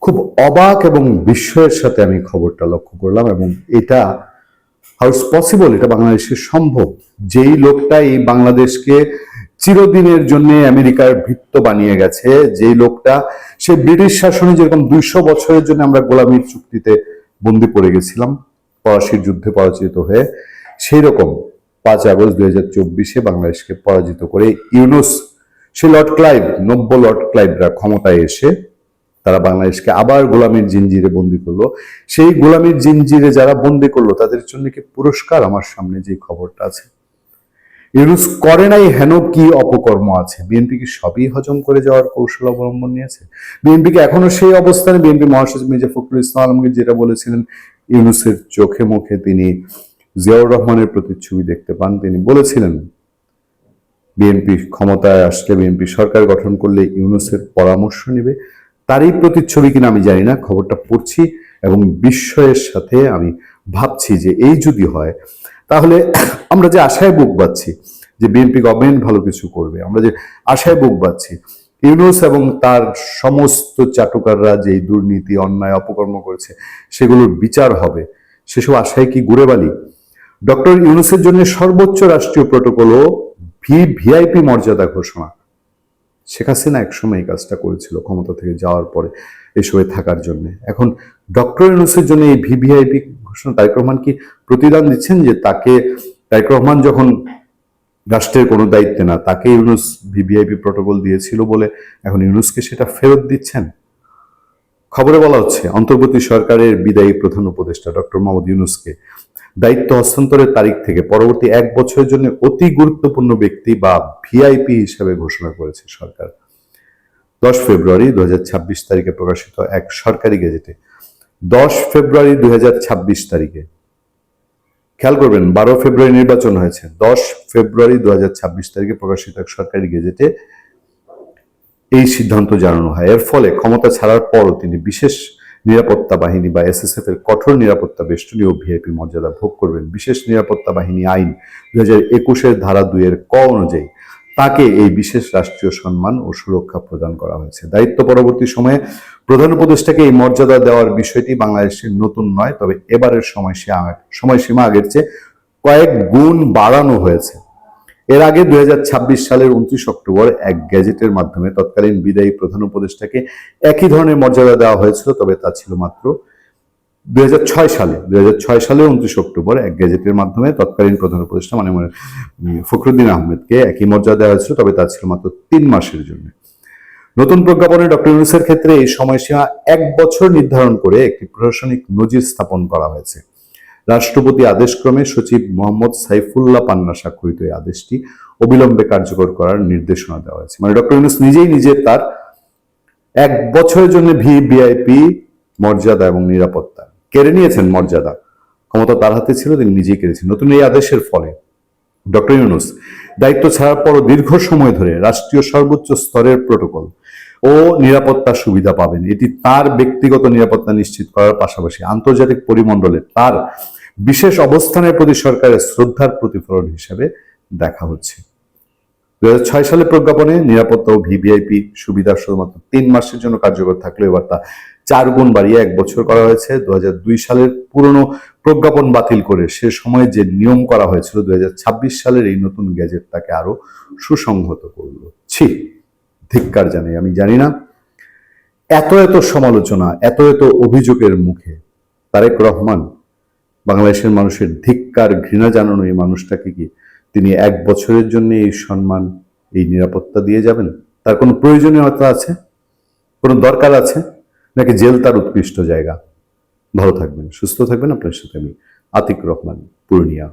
খুব অবাক এবং বিস্ময়ের সাথে আমি খবরটা লক্ষ্য করলাম, এবং এটা হাউ ইজ পসিবল, এটা বাংলাদেশে সম্ভব? যেই লোকটা এই বাংলাদেশকে চিরদিনের জন্য আমেরিকার ভিত্ত বানিয়ে গেছে, যেই লোকটা সে ব্রিটিশ শাসনে যেরকম 200 বছরের জন্য আমরা গোলামীর চুক্তিতে বন্দী পড়ে গেছিলাম পলাশির যুদ্ধে পরাজিত হয়ে, সেই রকম 5 আগস্ট 2024 বাংলাদেশকে পরাজিত করে ইউনুস, সে লর্ড ক্লাইভ, নব্য লর্ড ক্লাইভরা ক্ষমতায় এসে তারা বাংলাদেশকে আবার গোলামীর জিঞ্জিরে বন্দী করলো। সেই গোলামীর জিঞ্জিরে যারা বন্দী করলো তাদের জন্য কি পুরস্কার? আমার সামনে যে খবরটা আছে, ইউনুস করে নাই হেন কি অপকর্ম আছে? বিএনপি কি সবই হজম করে যাওয়ার কৌশল অবলম্বন নিয়েছে? বিএনপি কি এখনো সেই অবস্থানে? বিএনপি মহাসচিব মির্জা ফখরুল ইসলাম আলমগীর যেটা বলেছিলেন, ইউনুসের চোখে মুখে তিনি জিয়াউর রহমানের প্রতিচ্ছবি দেখতে পান। তিনি বলেছিলেন বিএনপি ক্ষমতায় আসলে, বিএনপি সরকার গঠন করলে ইউনুসের পরামর্শ নেবে। তারই প্রতিচ্ছবি কিনা আমি জানি না, খবরটা পড়ছি এবং বিস্ময়ের সাথে আমি ভাবছি যে এই যদি হয় তাহলে আমরা যে আশায় বুক বাঁধছি যে বিএনপি গভর্নমেন্ট ভালো কিছু করবে, আমরা যে আশায় বুক বাঁধছি ইউনুস এবং তার সমস্ত চাটুকাররা যে দুর্নীতি অন্যায় অপকর্ম করেছে সেগুলোর বিচার হবে, সেসব আশায় কি গুড়ে বালি? ডক্টর ইউনুসের জন্য সর্বোচ্চ রাষ্ট্রীয় প্রটোকল ও ভিআইপি মর্যাদা ঘোষণা। শেখ হাসিনা একসময় এই কাজটা করেছিল ক্ষমতা থেকে যাওয়ার পরে এসবে থাকার জন্য। এখন ডক্টর ইউনুসের জন্য এই ভিভিআইপি ঘোষণা। তারেক রহমান কি প্রতিদান দিচ্ছেন যে তাকে, তারেক রহমান যখন রাষ্ট্রের কোনো দায়িত্বে না, তাকে ইউনুস ভিভিআইপি প্রটোকল দিয়েছিল বলে এখন ইউনুসকে সেটা ফেরত দিচ্ছেন? খবরে বলা হচ্ছে অন্তর্বর্তী সরকারের বিদায়ী প্রধান উপদেষ্টা ডক্টর মোহাম্মদ ইউনুসকে দায়িত্ব হস্তান্তরের তারিখ থেকে পরবর্তী 1 বছরের জন্য অতি গুরুত্বপূর্ণ ব্যক্তি বা ভিআইপি হিসেবে ঘোষণা করেছে সরকার। 10 ফেব্রুয়ারি 2026 তারিখে প্রকাশিত এক সরকারি গেজেটে, 10 ফেব্রুয়ারি 2026 তারিখে, খেয়াল করবেন 12 ফেব্রুয়ারি নির্বাচন হয়েছে, 10 ফেব্রুয়ারি 2026 তারিখে প্রকাশিত এক সরকারি গেজেটে এই সিদ্ধান্ত জানানো হয়। এর ফলে ক্ষমতা ছাড়ার পরও তিনি বিশেষ নিরাপত্তা বাহিনী বা এসএসএফ এর কঠোর নিরাপত্তা বেষ্টনী ও ভিআইপি মর্যাদা ভোগ করবেন। বিশেষ নিরাপত্তা বাহিনী আইন 2021 ধারা 2 এর ক অনুযায়ী তাকে এই বিশেষ রাষ্ট্রীয় সম্মান ও সুরক্ষা প্রদান করা হয়েছে। দায়িত্ব পরবর্তী সময়ে প্রধান উপদেষ্টাকে এই মর্যাদা দেওয়ার বিষয়টি বাংলাদেশের নতুন নয়, তবে এবারের সময়সীমা আগের চেয়ে কয়েক গুণ বাড়ানো হয়েছে। এর আগে 2026 সালের 29 অক্টোবর এক গেজেটের মাধ্যমে তৎকালীন বিদায়ী প্রধান উপদেষ্টাকে একই ধরনের মর্যাদা দেওয়া হয়েছিল, তবে তা ছিল মাত্র 2006 সালে 29 অক্টোবর এক গেজেটের মাধ্যমে তৎকালীন প্রধান উপদেষ্টা মানে ফখরুদ্দিন আহমেদকে একই মর্যাদা দেওয়া হয়েছিল, তবে তা ছিল মাত্র 3 মাসের জন্য। নতুন প্রজ্ঞাপনে ডক্টর ইউনূসের ক্ষেত্রে এই সময়সীমা 1 বছর নির্ধারণ করে একটি প্রশাসনিক নজির স্থাপন করা হয়েছে। রাষ্ট্রপতি আদেশক্রমে সচিব মোহাম্মদ সাইফুল্লাহ পান্না স্বাক্ষরিত এই আদেশটি অবিলম্বে কার্যকর করার নির্দেশনা দেওয়া হয়েছে। মানে ডক্টর ইউনূস নিজে তার 1 বছরের জন্য ভিভিআইপি মর্যাদা এবং নিরাপত্তা কেড়ে নিয়েছেন। মর্যাদা, ক্ষমতা তার হাতে ছিল, তিনি নিজেই কেড়েছেন। নতুন এই আদেশের ফলে ডক্টর ইউনূস দায়িত্ব ছাড়ার পরও দীর্ঘ সময় ধরে রাষ্ট্রীয় সর্বোচ্চ স্তরের প্রোটোকল ও নিরাপত্তা সুবিধা পাবেন। এটি তার ব্যক্তিগত নিরাপত্তা নিশ্চিত করার পাশাপাশি আন্তর্জাতিক পরিমণ্ডলে তার বিশেষ অবস্থানের প্রতি সরকারের শ্রদ্ধার প্রতিফলন হিসেবে দেখা হচ্ছে। 2006 সালে প্রজ্ঞাপনে নিরাপত্তা ও ভিভিআইপি সুবিধা শুধুমাত্র 3 মাসের জন্য কার্যকর থাকলেও এবার তা 4 গুণ বাড়িয়ে 1 বছর করা হয়েছে। 2002 সালের পুরনো প্রজ্ঞাপন বাতিল করে সে সময় যে নিয়ম করা হয়েছিল 2026 সালের এই নতুন গ্যাজেট তাকে আরো সুসংহত করলো। ধিক্কার জানাই। আমি জানি না এত সমালোচনা, এত অভিযোগের মুখে তারেক রহমান বাংলাদেশের মানুষের ধিক্কার ঘৃণা জানানো এই মানুষটাকে কি তিনি 1 বছরের জন্য এই সম্মান, এই নিরাপত্তা দিয়ে যাবেন? তার কোনো প্রয়োজনীয়তা আছে, কোনো দরকার আছে, নাকি জেল তার উৎকৃষ্ট জায়গা? ভালো থাকবেন, সুস্থ থাকবেন। আপনার সাথে আমি আতিক রহমান, পূর্ণিয়া।